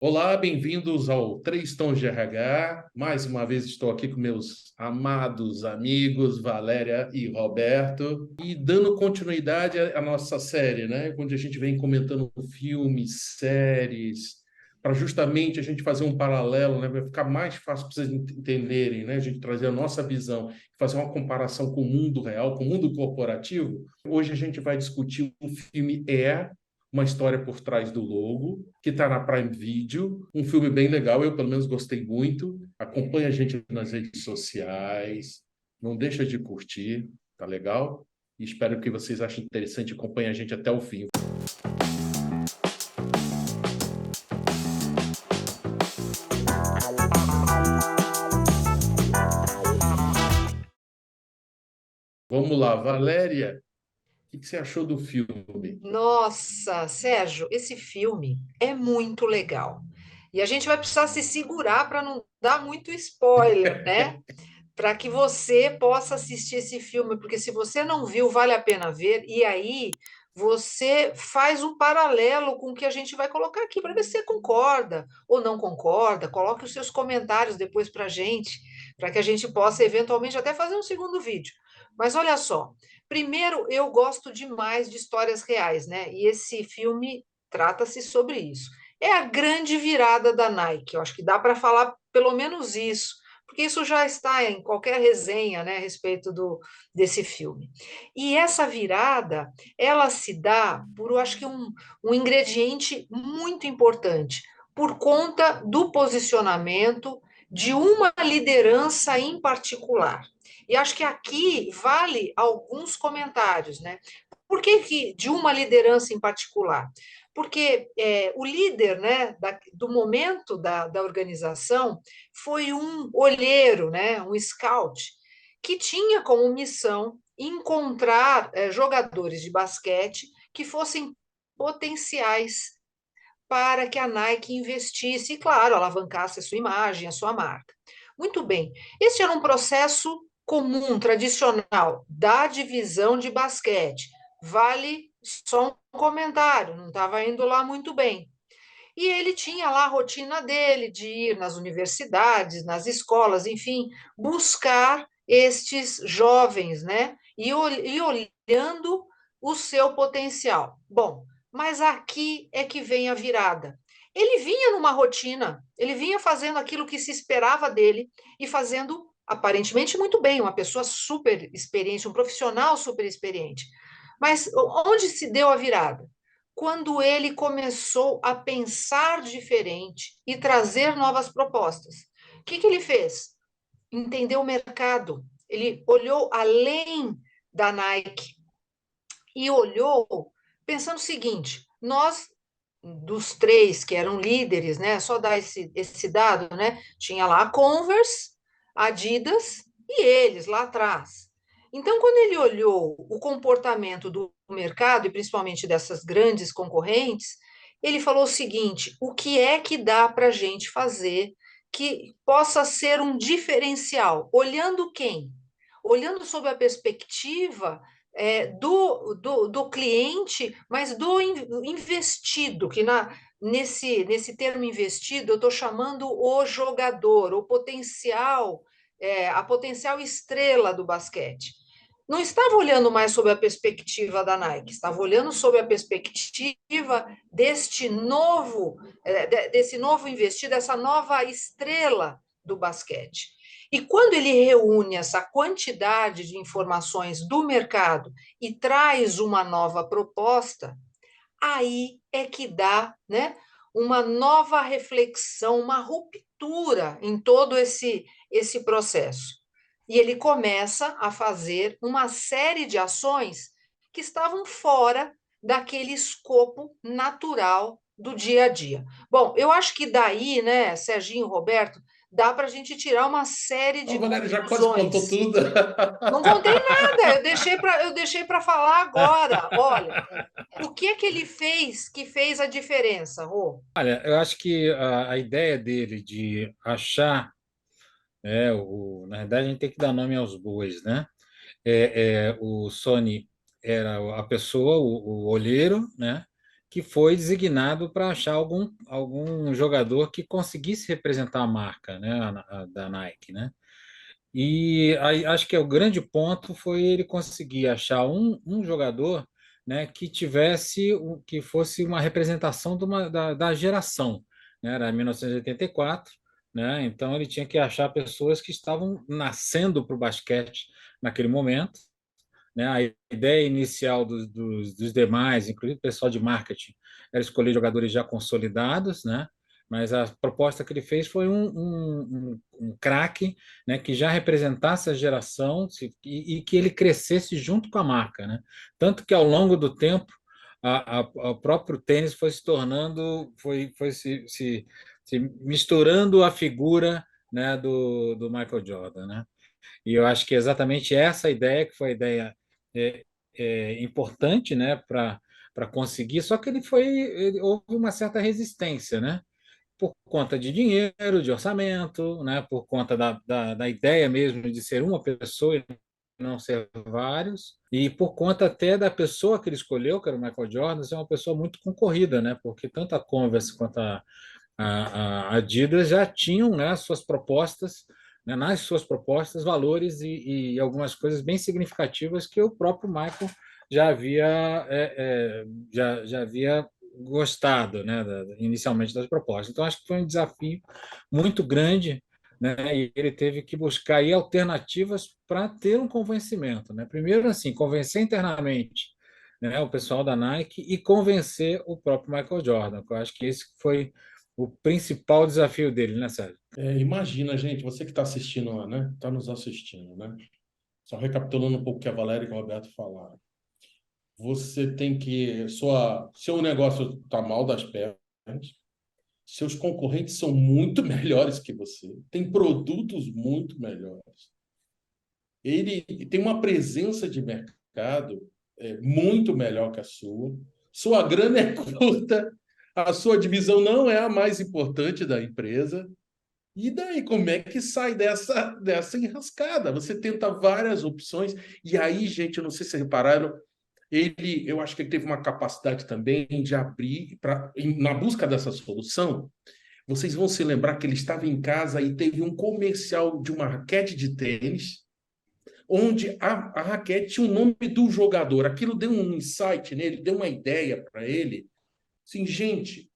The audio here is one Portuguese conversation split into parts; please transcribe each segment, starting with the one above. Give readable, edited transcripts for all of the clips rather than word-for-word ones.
Olá, bem-vindos ao Três Tons de RH. Mais uma vez estou aqui com meus amados amigos Valéria e Roberto e dando continuidade à nossa série, né? Onde a gente vem comentando filmes, séries, para justamente a gente fazer um paralelo, né? Vai ficar mais fácil para vocês entenderem, né? A gente trazer a nossa visão, fazer uma comparação com o mundo real, com o mundo corporativo. Hoje a gente vai discutir o filme Air, uma história por trás do logo, que está na Prime Video, um filme bem legal, eu pelo menos gostei muito. Acompanha a gente nas redes sociais, não deixa de curtir, tá legal? E espero que vocês achem interessante e acompanhem a gente até o fim. Vamos lá, Valéria, o que você achou do filme? Nossa, Sérgio, esse filme é muito legal. E a gente vai precisar se segurar para não dar muito spoiler, né? Para que você possa assistir esse filme, porque se você não viu, vale a pena ver. E aí você faz um paralelo com o que a gente vai colocar aqui para ver se você concorda ou não concorda. Coloque os seus comentários depois para a gente, para que a gente possa eventualmente até fazer um segundo vídeo. Mas olha só, primeiro eu gosto demais de histórias reais, né? E esse filme trata-se sobre isso. É a grande virada da Nike. Eu acho que dá para falar pelo menos isso, porque isso já está em qualquer resenha, né, a respeito desse filme. E essa virada, ela se dá por, eu acho que um ingrediente muito importante, por conta do posicionamento de uma liderança em particular. E acho que aqui vale alguns comentários, né? Por que de uma liderança em particular? Porque o líder, né, do momento da organização foi um olheiro, né, um scout, que tinha como missão encontrar jogadores de basquete que fossem potenciais para que a Nike investisse e, claro, alavancasse a sua imagem, a sua marca. Muito bem. Esse era um processo comum, tradicional, da divisão de basquete. Vale só um comentário, não estava indo lá muito bem. E ele tinha lá a rotina dele de ir nas universidades, nas escolas, enfim, buscar estes jovens, né? E olhando o seu potencial. Bom, mas aqui é que vem a virada. Ele vinha numa rotina, ele vinha fazendo aquilo que se esperava dele e fazendo aparentemente muito bem, uma pessoa super experiente, um profissional super experiente. Mas onde se deu a virada? Quando ele começou a pensar diferente e trazer novas propostas. O que ele fez? Entendeu o mercado. Ele olhou além da Nike e olhou pensando o seguinte: nós dos três que eram líderes, né? Só dar esse dado, né? Tinha lá a Converse, Adidas e eles lá atrás. Então, quando ele olhou o comportamento do mercado, e principalmente dessas grandes concorrentes, ele falou o seguinte: o que é que dá para a gente fazer que possa ser um diferencial? Olhando quem? Olhando sob a perspectiva do cliente, mas do investido, que nesse termo investido eu estou chamando o jogador, o potencial, a potencial estrela do basquete. Não estava olhando mais sob a perspectiva da Nike, estava olhando sob a perspectiva desse novo investido, dessa nova estrela do basquete. E quando ele reúne essa quantidade de informações do mercado e traz uma nova proposta, aí é que dá, né, uma nova reflexão, uma ruptura em todo esse processo. E ele começa a fazer uma série de ações que estavam fora daquele escopo natural do dia a dia. Bom, eu acho que daí, né, Serginho, Roberto, dá para a gente tirar uma série Ô, de Valéria, já quase contou conclusões. tudo. Não contei nada, eu deixei para falar agora. Olha, o que é que ele fez que fez a diferença, Rô? Olha, eu acho que a ideia dele de achar, na verdade, a gente tem que dar nome aos bois, né? O Sony era a pessoa, o olheiro, né? que foi designado para achar algum jogador que conseguisse representar a marca, né, da Nike, né? E aí, acho que o grande ponto foi ele conseguir achar um jogador, né, que tivesse, que fosse uma representação da geração, né? Era 1984, né? Então ele tinha que achar pessoas que estavam nascendo para o basquete naquele momento, né? A ideia inicial dos demais, inclusive o pessoal de marketing, era escolher jogadores já consolidados, né? Mas a proposta que ele fez foi um craque, né, que já representasse a geração e que ele crescesse junto com a marca, né? Tanto que ao longo do tempo o próprio tênis foi se tornando, se misturando a figura, né, do Michael Jordan, né? E eu acho que é exatamente essa ideia que foi a ideia é, importante, né, para conseguir. Só que houve uma certa resistência, né, por conta de dinheiro, de orçamento, né, por conta da ideia mesmo de ser uma pessoa e não ser vários, e por conta até da pessoa que ele escolheu, que era o Michael Jordan, ser uma pessoa muito concorrida, né, porque tanto a Converse quanto a Adidas já tinham, né, suas propostas, né, nas suas propostas, valores e algumas coisas bem significativas que o próprio Michael já havia, já havia gostado, né, inicialmente das propostas. Então, acho que foi um desafio muito grande, né, e ele teve que buscar aí alternativas para ter um convencimento, né? Primeiro, assim, convencer internamente, né, o pessoal da Nike e convencer o próprio Michael Jordan. Eu acho que esse foi o principal desafio dele, né, Sérgio? Imagina, gente, você que está assistindo lá, né? Está nos assistindo, né? Só recapitulando um pouco o que a Valéria e o Roberto falaram. Você tem que. Seu negócio está mal das pernas, seus concorrentes são muito melhores que você, tem produtos muito melhores. Ele tem uma presença de mercado muito melhor que a sua grana é curta, a sua divisão não é a mais importante da empresa. E daí, como é que sai dessa enrascada? Você tenta várias opções, e aí, gente, eu não sei se vocês repararam, eu acho que ele teve uma capacidade também de abrir, na busca dessa solução, vocês vão se lembrar que ele estava em casa e teve um comercial de uma raquete de tênis, onde a raquete tinha o nome do jogador. Aquilo deu um insight nele, deu uma ideia para ele. Assim, gente,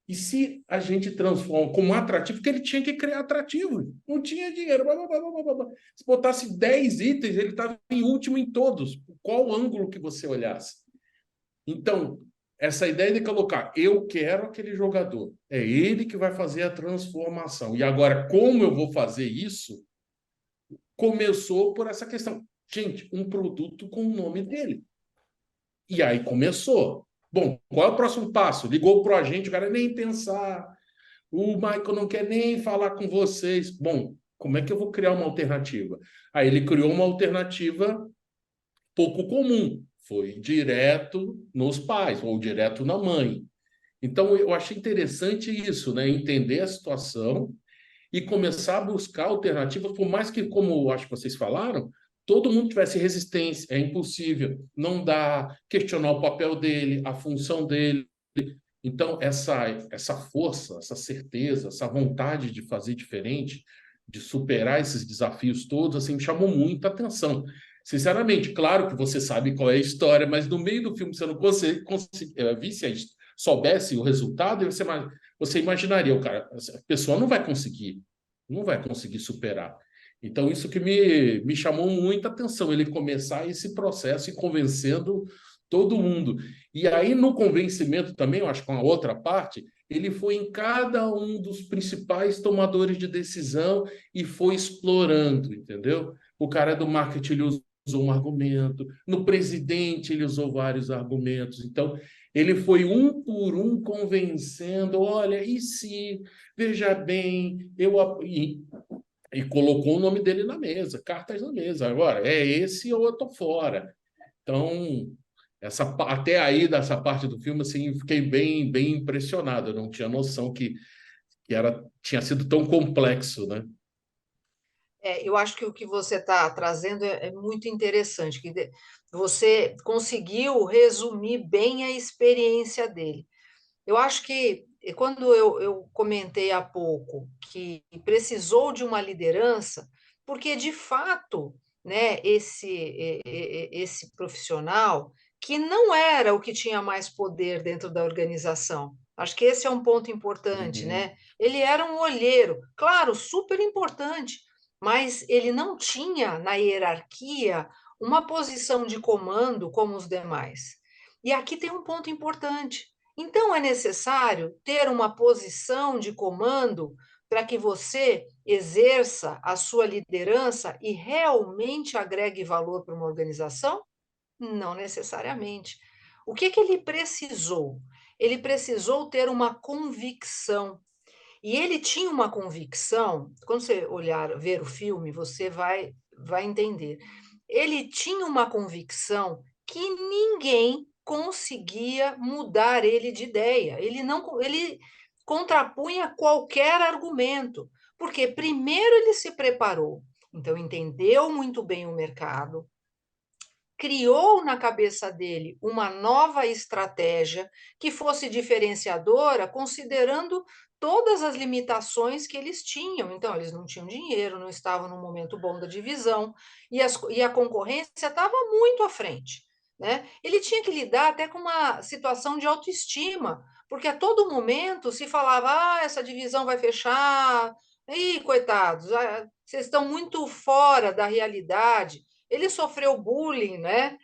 e se a gente transforma como atrativo, porque ele tinha que criar atrativo, não tinha dinheiro. Blá, blá, blá, blá, blá. Se botasse 10 itens, ele estava em último em todos, qual ângulo que você olhasse. Então, essa ideia de colocar, eu quero aquele jogador, é ele que vai fazer a transformação. E agora, como eu vou fazer isso? Começou por essa questão. Gente, um produto com o nome dele. E aí começou. Bom, qual é o próximo passo? Ligou para o agente, o cara nem pensar. O Michael não quer nem falar com vocês. Bom, como é que eu vou criar uma alternativa? Aí ele criou uma alternativa pouco comum. Foi direto nos pais, ou direto na mãe. Então, eu achei interessante isso, né? Entender a situação e começar a buscar alternativas, por mais que, como eu acho que vocês falaram, todo mundo tivesse resistência, é impossível, não dá, questionar o papel dele, a função dele. Então, essa força, essa certeza, essa vontade de fazer diferente, de superar esses desafios todos, assim, me chamou muita atenção. Sinceramente, claro que você sabe qual é a história, mas no meio do filme, se eu não visse, soubesse o resultado, você imaginaria, o cara, a pessoa não vai conseguir superar. Então, isso que me chamou muita atenção, ele começar esse processo e convencendo todo mundo. E aí, no convencimento também, eu acho que uma outra parte, ele foi em cada um dos principais tomadores de decisão e foi explorando, entendeu? O cara do marketing ele usou um argumento, no presidente ele usou vários argumentos. Então, ele foi um por um convencendo, olha, e se, veja bem, e colocou o nome dele na mesa, cartas na mesa. Agora, é esse ou eu tô fora. Então, até aí dessa parte do filme, assim, fiquei bem impressionado. Eu não tinha noção que tinha sido tão complexo, né? Eu acho que o que você está trazendo é muito interessante, você conseguiu resumir bem a experiência dele. Eu acho que quando eu comentei há pouco que precisou de uma liderança, porque de fato, né, esse profissional que não era o que tinha mais poder dentro da organização. Acho que esse é um ponto importante, Uhum. né? Ele era um olheiro, claro, super importante, mas ele não tinha na hierarquia uma posição de comando como os demais. E aqui tem um ponto importante. Então, é necessário ter uma posição de comando para que você exerça a sua liderança e realmente agregue valor para uma organização? Não necessariamente. O que que ele precisou? Ele precisou ter uma convicção. E ele tinha uma convicção, quando você olhar, ver o filme, você vai entender. Ele tinha uma convicção que ninguém conseguia mudar ele de ideia. Ele contrapunha qualquer argumento, porque primeiro ele se preparou, então entendeu muito bem o mercado, criou na cabeça dele uma nova estratégia que fosse diferenciadora, considerando todas as limitações que eles tinham. Então, eles não tinham dinheiro, não estavam no momento bom da divisão, e a concorrência estava muito à frente. Né? Ele tinha que lidar até com uma situação de autoestima, porque a todo momento se falava: essa divisão vai fechar, ih, coitados, vocês estão muito fora da realidade. Ele sofreu bullying, né?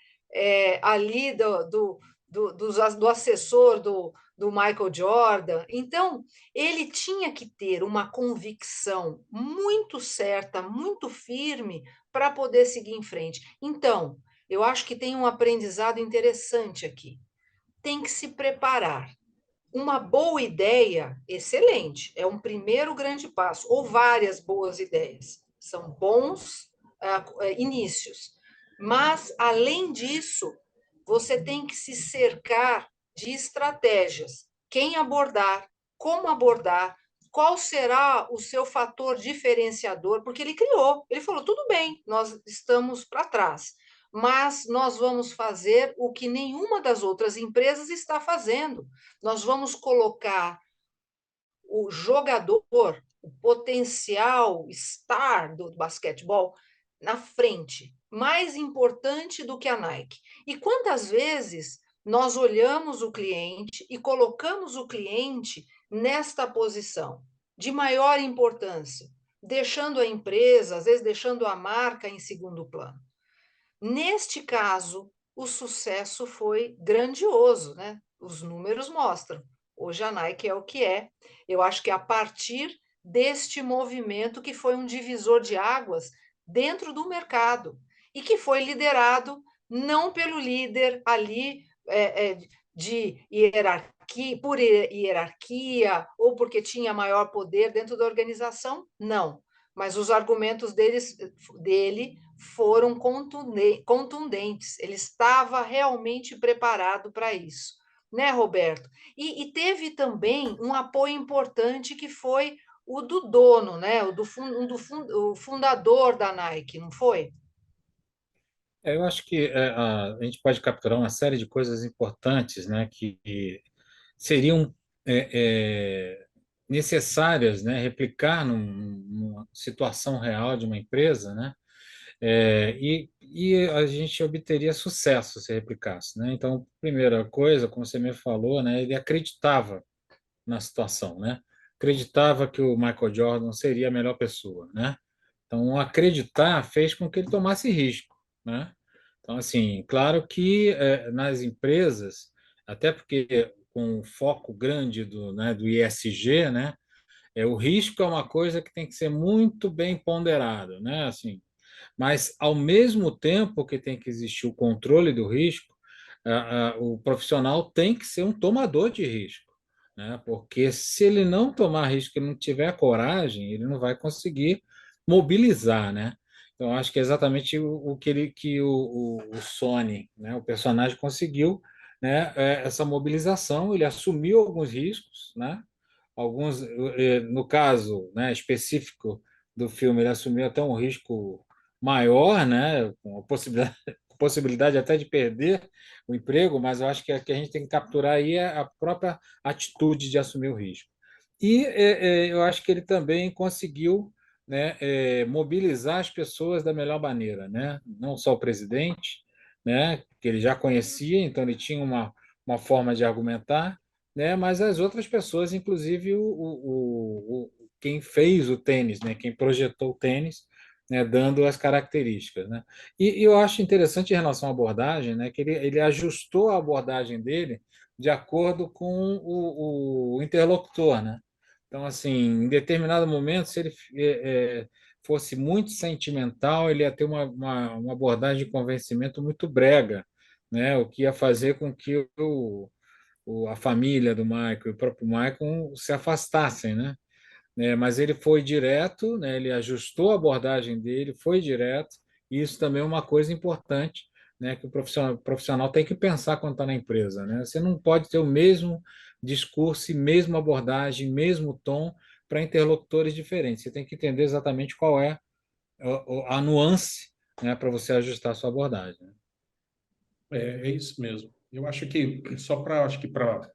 Ali do assessor do Michael Jordan. Então, ele tinha que ter uma convicção muito certa, muito firme, para poder seguir em frente. Então, eu acho que tem um aprendizado interessante aqui. Tem que se preparar. Uma boa ideia, excelente, é um primeiro grande passo, ou várias boas ideias. São bons inícios. Mas, além disso, você tem que se cercar de estratégias. Quem abordar, como abordar, qual será o seu fator diferenciador, porque ele criou, ele falou: tudo bem, nós estamos para trás, mas nós vamos fazer o que nenhuma das outras empresas está fazendo. Nós vamos colocar o jogador, o potencial star do basquetebol na frente, mais importante do que a Nike. E quantas vezes nós olhamos o cliente e colocamos o cliente nesta posição de maior importância, deixando a empresa, às vezes deixando a marca em segundo plano. Neste caso, o sucesso foi grandioso, né? Os números mostram. Hoje a Nike é o que é. Eu acho que a partir deste movimento que foi um divisor de águas dentro do mercado e que foi liderado não pelo líder ali de hierarquia, por hierarquia ou porque tinha maior poder dentro da organização, não. Mas os argumentos dele foram contundentes. Ele estava realmente preparado para isso, né, Roberto? E teve também um apoio importante que foi o do dono, né? O fundador da Nike, não foi? Eu acho que a gente pode capturar uma série de coisas importantes, né, que seriam é, é, necessárias, né, replicar numa situação real de uma empresa, né, e a gente obteria sucesso se replicasse, né? Então, primeira coisa, como você me falou, né, ele acreditava na situação, né? Acreditava que o Michael Jordan seria a melhor pessoa, né? Então, acreditar fez com que ele tomasse risco, né? Então, assim, claro que nas empresas, até porque com o foco grande do ESG, né? O risco é uma coisa que tem que ser muito bem ponderado, né? Assim, mas ao mesmo tempo que tem que existir o controle do risco, o profissional tem que ser um tomador de risco, né? Porque se ele não tomar risco, ele não tiver coragem, ele não vai conseguir mobilizar, né? Então, acho que é exatamente o que o Sony, né, o personagem conseguiu, né, essa mobilização. Ele assumiu alguns riscos, né? Alguns, no caso, né, específico do filme, ele assumiu até um risco maior, né, com a possibilidade até de perder o emprego, mas eu acho que a gente tem que capturar aí é a própria atitude de assumir o risco. E eu acho que ele também conseguiu, né, mobilizar as pessoas da melhor maneira, né? Não só o presidente, né, que ele já conhecia, então ele tinha uma forma de argumentar, né, mas as outras pessoas, inclusive quem fez o tênis, né, quem projetou o tênis, né, dando as características, né? E eu acho interessante em relação à abordagem, né, que ele ajustou a abordagem dele de acordo com o interlocutor, né? Então, assim, em determinado momento, se ele fosse muito sentimental, ele ia ter uma abordagem de convencimento muito brega, né? O que ia fazer com que a família do Michael e o próprio Michael se afastassem, né? Mas ele foi direto, né? Ele ajustou a abordagem dele, foi direto, e isso também é uma coisa importante, né? Que o profissional tem que pensar quando está na empresa, né? Você não pode ter o mesmo discurso, e mesma abordagem, mesmo tom para interlocutores diferentes. Você tem que entender exatamente qual é a nuance, né? Para você ajustar a sua abordagem, né? É isso mesmo. Eu acho que, só para acho que para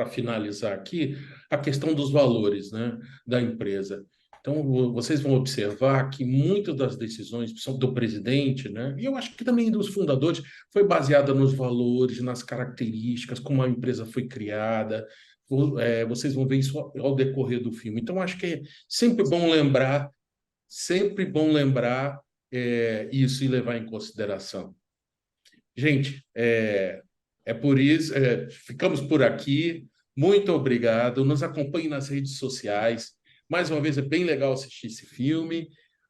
finalizar aqui, a questão dos valores, né, da empresa. Então, vocês vão observar que muitas das decisões são do presidente, né, e eu acho que também dos fundadores, foi baseada nos valores, nas características, como a empresa foi criada. Vocês vão ver isso ao decorrer do filme. Então, acho que é sempre bom lembrar isso e levar em consideração. Gente, é por isso, ficamos por aqui. Muito obrigado. Nos acompanhe nas redes sociais. Mais uma vez, é bem legal assistir esse filme.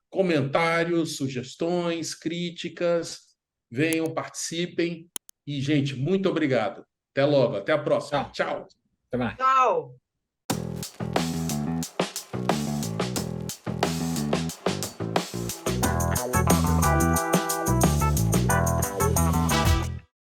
Comentários, sugestões, críticas, venham, participem. E, gente, muito obrigado. Até logo, até a próxima. Tchau, Tchau. até mais. Tchau!